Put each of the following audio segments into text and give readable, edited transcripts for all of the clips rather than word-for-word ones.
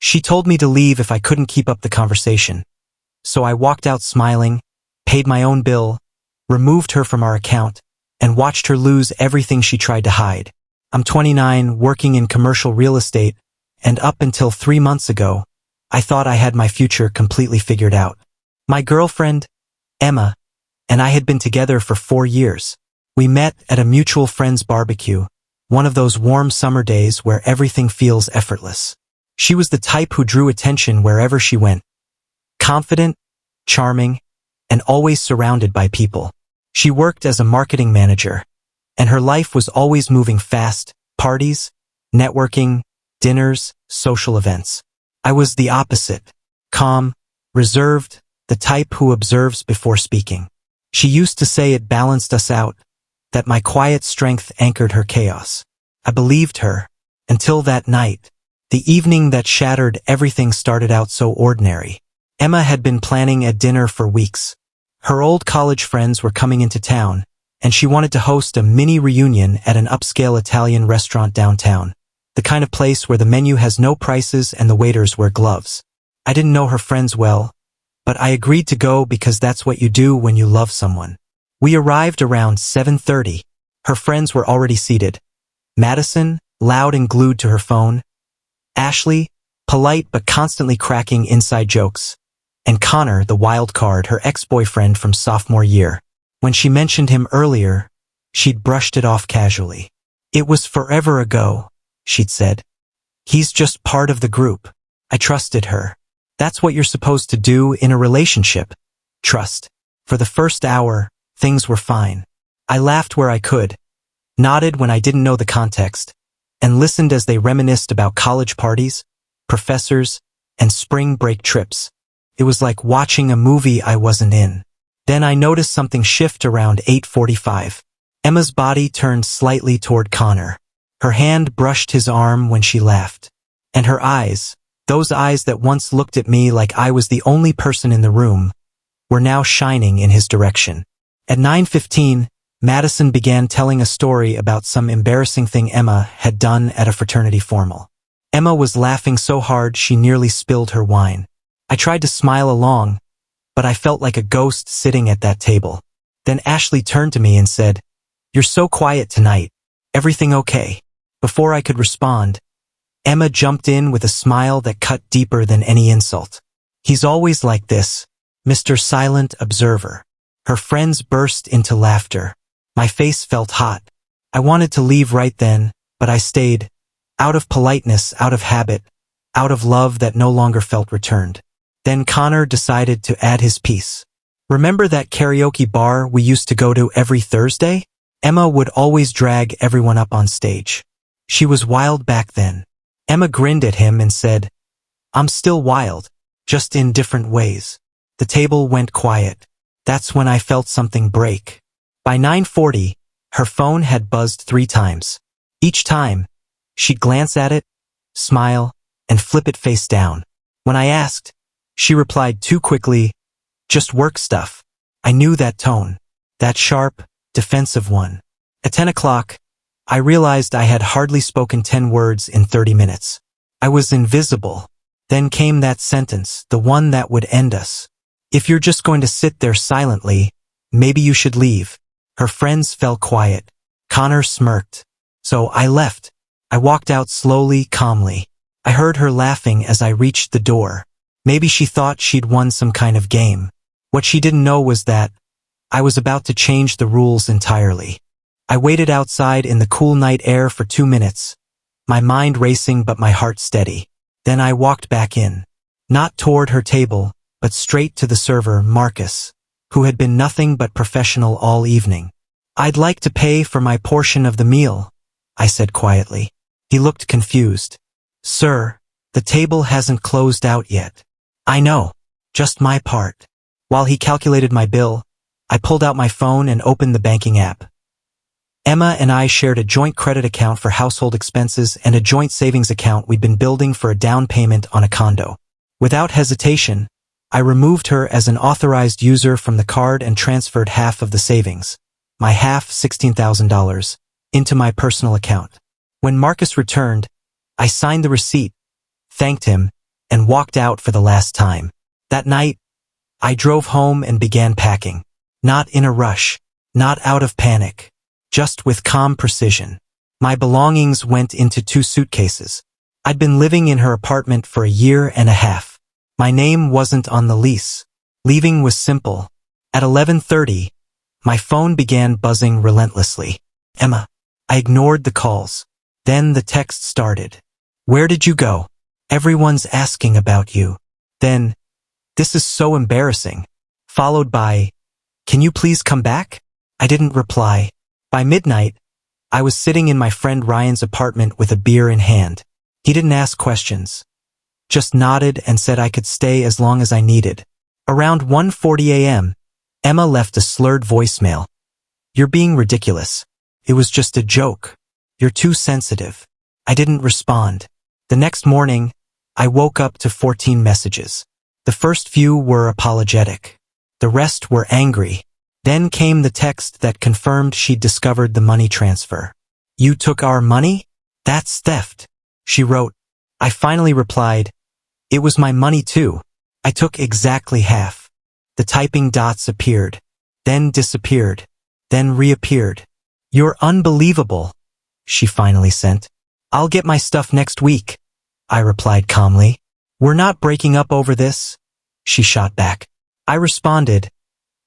She told me to leave if I couldn't keep up the conversation. So I walked out smiling, paid my own bill, removed her from our account, and watched her lose everything she tried to hide. I'm 29, working in commercial real estate, and up until 3 months ago, I thought I had my future completely figured out. My girlfriend, Emma, and I had been together for 4 years. We met at a mutual friend's barbecue, one of those warm summer days where everything feels effortless. She was the type who drew attention wherever she went. Confident, charming, and always surrounded by people. She worked as a marketing manager, and her life was always moving fast: parties, networking, dinners, social events. I was the opposite: calm, reserved, the type who observes before speaking. She used to say it balanced us out, that my quiet strength anchored her chaos. I believed her, until that night. The evening that shattered everything started out so ordinary. Emma had been planning a dinner for weeks. Her old college friends were coming into town, and she wanted to host a mini reunion at an upscale Italian restaurant downtown, the kind of place where the menu has no prices and the waiters wear gloves. I didn't know her friends well, but I agreed to go because that's what you do when you love someone. We arrived around 7:30. Her friends were already seated. Madison, loud and glued to her phone. Ashley, polite but constantly cracking inside jokes. And Connor, the wild card, her ex-boyfriend from sophomore year. When she mentioned him earlier, she'd brushed it off casually. "It was forever ago," she'd said. "He's just part of the group." I trusted her. That's what you're supposed to do in a relationship. Trust. For the first hour, things were fine. I laughed where I could, nodded when I didn't know the context, and listened as they reminisced about college parties, professors, and spring break trips. It was like watching a movie I wasn't in. Then I noticed something shift around 8:45. Emma's body turned slightly toward Connor. Her hand brushed his arm when she laughed. And her eyes, those eyes that once looked at me like I was the only person in the room, were now shining in his direction. At 9:15, Madison began telling a story about some embarrassing thing Emma had done at a fraternity formal. Emma was laughing so hard she nearly spilled her wine. I tried to smile along, but I felt like a ghost sitting at that table. Then Ashley turned to me and said, "You're so quiet tonight. Everything okay?" Before I could respond, Emma jumped in with a smile that cut deeper than any insult. "He's always like this, Mr. Silent Observer." Her friends burst into laughter. My face felt hot. I wanted to leave right then, but I stayed, out of politeness, out of habit, out of love that no longer felt returned. Then Connor decided to add his piece. "Remember that karaoke bar we used to go to every Thursday? Emma would always drag everyone up on stage. She was wild back then." Emma grinned at him and said, "I'm still wild, just in different ways." The table went quiet. That's when I felt something break. By 9:40, her phone had buzzed 3 times. Each time, she'd glance at it, smile, and flip it face down. When I asked, she replied too quickly, "Just work stuff." I knew that tone, that sharp, defensive one. At 10 o'clock, I realized I had hardly spoken 10 words in 30 minutes. I was invisible. Then came that sentence, the one that would end us. "If you're just going to sit there silently, maybe you should leave." Her friends fell quiet. Connor smirked. So I left. I walked out slowly, calmly. I heard her laughing as I reached the door. Maybe she thought she'd won some kind of game. What she didn't know was that I was about to change the rules entirely. I waited outside in the cool night air for 2 minutes, my mind racing but my heart steady. Then I walked back in. Not toward her table, but straight to the server, Marcus, who had been nothing but professional all evening. "I'd like to pay for my portion of the meal," I said quietly. He looked confused. "Sir, the table hasn't closed out yet." "I know, just my part." While he calculated my bill, I pulled out my phone and opened the banking app. Emma and I shared a joint credit account for household expenses and a joint savings account we'd been building for a down payment on a condo. Without hesitation, I removed her as an authorized user from the card and transferred half of the savings, my half, $16,000, into my personal account. When Marcus returned, I signed the receipt, thanked him, and walked out for the last time. That night, I drove home and began packing. Not in a rush, not out of panic, just with calm precision. My belongings went into 2 suitcases. I'd been living in her apartment for a year and a half. My name wasn't on the lease. Leaving was simple. At 11:30, my phone began buzzing relentlessly. Emma. I ignored the calls. Then the text started. Where did you go? Everyone's asking about you. Then, this is so embarrassing. Followed by, can you please come back? I didn't reply. By midnight, I was sitting in my friend Ryan's apartment with a beer in hand. He didn't ask questions. Just nodded and said I could stay as long as I needed. Around 1:40 a.m., Emma left a slurred voicemail. You're being ridiculous. It was just a joke. You're too sensitive. I didn't respond. The next morning, I woke up to 14 messages. The first few were apologetic. The rest were angry. Then came the text that confirmed she'd discovered the money transfer. You took our money? That's theft, she wrote. I finally replied, it was my money too. I took exactly half. The typing dots appeared, then disappeared, then reappeared. You're unbelievable, she finally sent. I'll get my stuff next week, I replied calmly. We're not breaking up over this, she shot back. I responded,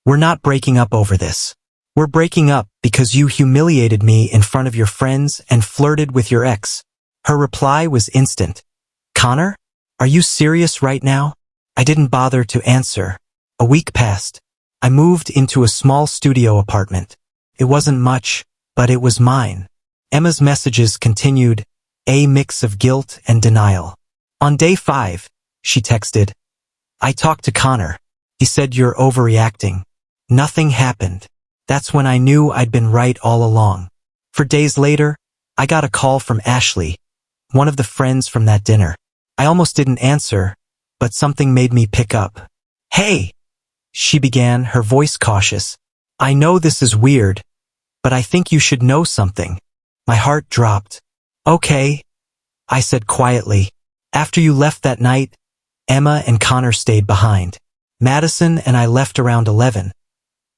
we're not breaking up over this. We're breaking up because you humiliated me in front of your friends and flirted with your ex. Her reply was instant. Connor? Are you serious right now? I didn't bother to answer. A week passed. I moved into a small studio apartment. It wasn't much, but it was mine. Emma's messages continued, a mix of guilt and denial. On day 5, she texted, I talked to Connor. He said you're overreacting. Nothing happened. That's when I knew I'd been right all along. For days later, I got a call from Ashley, one of the friends from that dinner. I almost didn't answer, but something made me pick up. Hey, she began, her voice cautious. I know this is weird, but I think you should know something. My heart dropped. Okay, I said quietly. After you left that night, Emma and Connor stayed behind. Madison and I left around 11.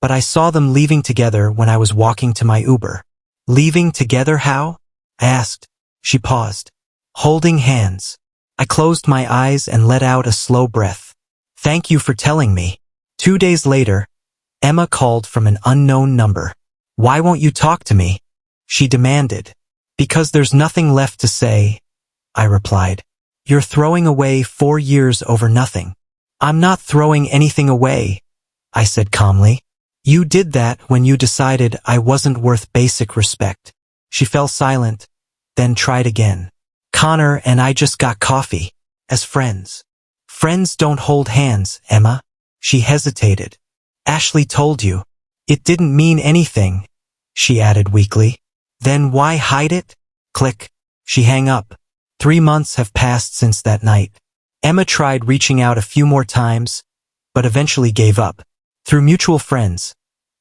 But I saw them leaving together when I was walking to my Uber. Leaving together how? I asked. She paused. Holding hands. I closed my eyes and let out a slow breath. Thank you for telling me. 2 days later, Emma called from an unknown number. Why won't you talk to me? She demanded. Because there's nothing left to say, I replied. You're throwing away 4 years over nothing. I'm not throwing anything away, I said calmly. You did that when you decided I wasn't worth basic respect. She fell silent, then tried again. Connor and I just got coffee, as friends. Friends don't hold hands, Emma. She hesitated. Ashley told you. It didn't mean anything, she added weakly. Then why hide it? Click. She hung up. 3 months have passed since that night. Emma tried reaching out a few more times, but eventually gave up. Through mutual friends,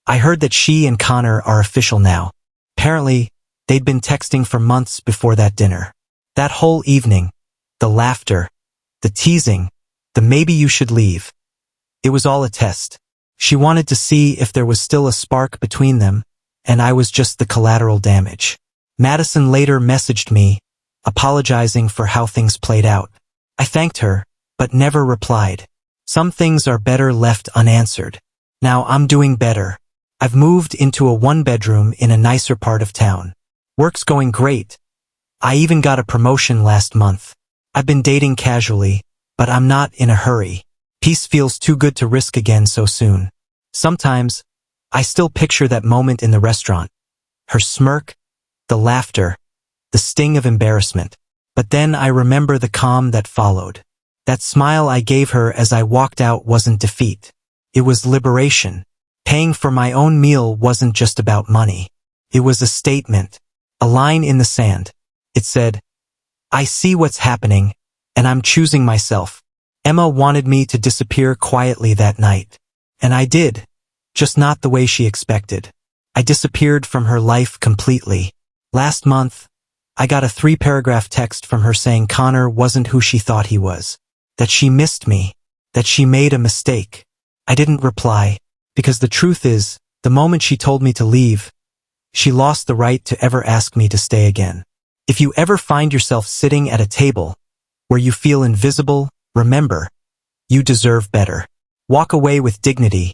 I heard that she and Connor are official now. Apparently, they'd been texting for months before that dinner. That whole evening, the laughter, the teasing, the maybe you should leave. It was all a test. She wanted to see if there was still a spark between them, and I was just the collateral damage. Madison later messaged me, apologizing for how things played out. I thanked her, but never replied. Some things are better left unanswered. Now I'm doing better. I've moved into a 1-bedroom in a nicer part of town. Work's going great. I even got a promotion last month. I've been dating casually, but I'm not in a hurry. Peace feels too good to risk again so soon. Sometimes, I still picture that moment in the restaurant. Her smirk, the laughter, the sting of embarrassment. But then I remember the calm that followed. That smile I gave her as I walked out wasn't defeat. It was liberation. Paying for my own meal wasn't just about money. It was a statement, a line in the sand. It said, I see what's happening, and I'm choosing myself. Emma wanted me to disappear quietly that night. And I did, just not the way she expected. I disappeared from her life completely. Last month, I got a 3-paragraph text from her saying Connor wasn't who she thought he was. that she missed me, that she made a mistake. I didn't reply, because the truth is, the moment she told me to leave, she lost the right to ever ask me to stay again. If you ever find yourself sitting at a table where you feel invisible, remember, you deserve better. Walk away with dignity,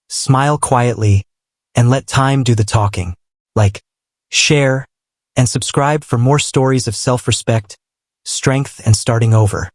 smile quietly, and let time do the talking. Like, share, and subscribe for more stories of self-respect, strength, and starting over.